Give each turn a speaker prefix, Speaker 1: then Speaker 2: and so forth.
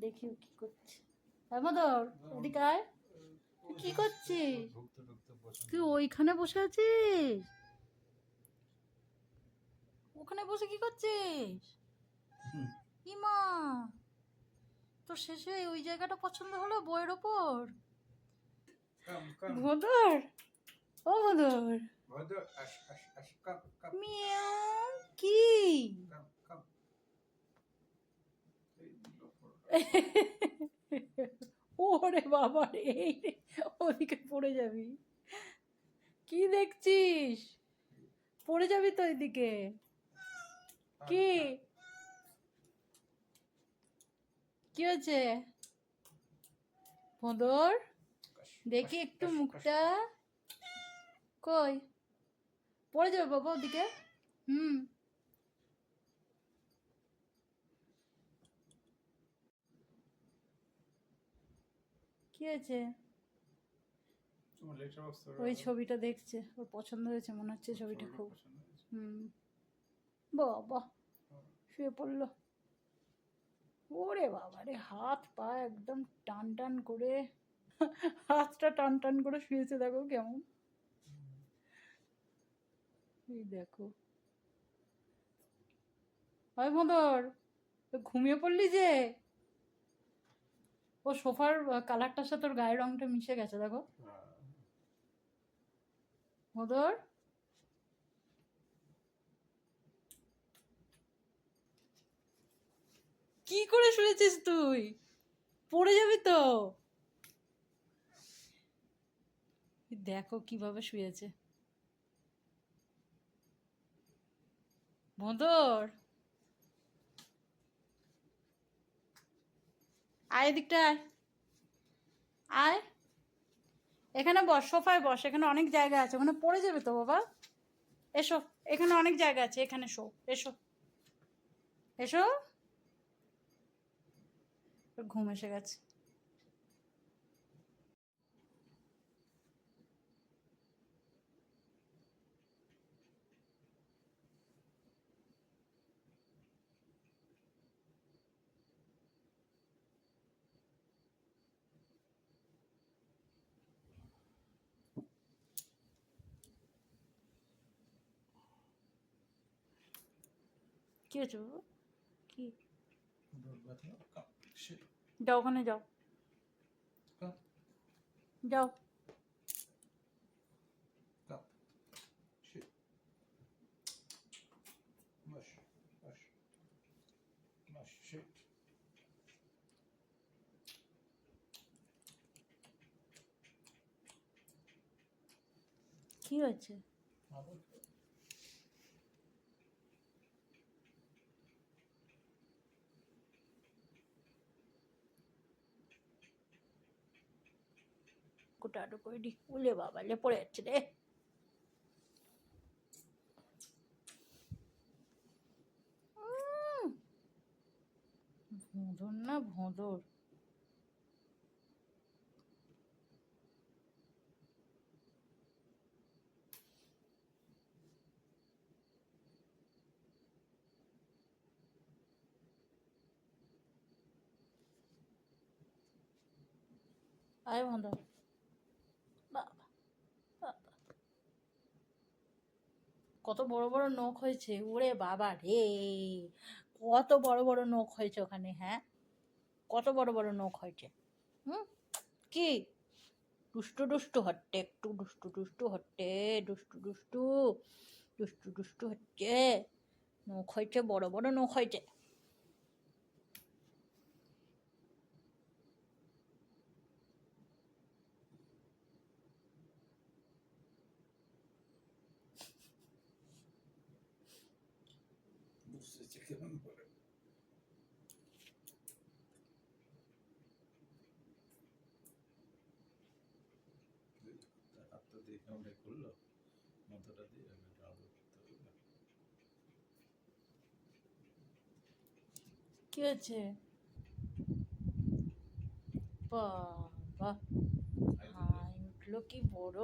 Speaker 1: দেখি ও কি করছে। মদর এদিকে আয়। তুই কি করছিস? তুই ওইখানে বসে আছিস? ওখানে বসে কি করছিস? ইমা, তোর শেষে ওই জায়গাটা পছন্দ হলো বইয়ের ওপর? ভদর, ও ভদর, মিয়াও কি? ওরে বাবা রে, ওদিকে পড়ে যাবি। কি দেখছিস? পড়ে যাবি তো এদিকে। কি কি হয়েছে ভদর? দেখি একটু মুখটা। কই পড়ে যাবে বাবা ওদিকে। হুম, কি হয়েছে? ওই ছবিটা দেখছে, ওর পছন্দ হয়েছে মনে হচ্ছে ছবিটা খুব। হুম, বাবা শুয়ে পড়লো। ওরে বাবা রে, হাত পা একদম টান টান করে, হাতটা টান টান করে শুয়েছে, দেখো কেমন। এই দেখো, হয় মদর, ঘুমিয়ে পড়লি যে? ও সোফার কালারটার সাথে ওর গায়ের রংটা মিশে গেছে, দেখো মদর। কি করে শুয়েছিস তুই? পড়ে যাবি তো। দেখো কিভাবে শুয়েছে মদর। আয় এদিকটা আয়, আয় এখানে বস, সোফায় বস, এখানে অনেক জায়গা আছে, ওখানে পড়ে যাবে তো বাবা। এসো, এখানে অনেক জায়গা আছে, এখানে শো, এসো এসো। ঘুম এসে গেছে। কি হয়েছে বাবু? কি? যাও ওখানে যাও, যাও। কি হয়েছে? কোটা করে দি, উলে বাবা লে পড়ে যাচ্ছে রে। ভোঁদর না ভোঁদর। আয় ভোঁদর, বাবা বাবা, কত বড় বড় নখ হয়েছে, ওরে বাবা রে, কত বড় বড় নখ হয়েছে ওখানে, হ্যাঁ কত বড় বড় নখ হয়েছে। হুম, কি দুষ্টু দুষ্টু হট্টে, একটু দুষ্টু দুষ্টু হট্টে, দুষ্টু দুষ্টু দুষ্টু দুষ্টু হচ্ছে। নখ হয়েছে, বড় বড় নখ হয়েছে। কি হয়েছে বাবা? হাই উঠলো কি বড়।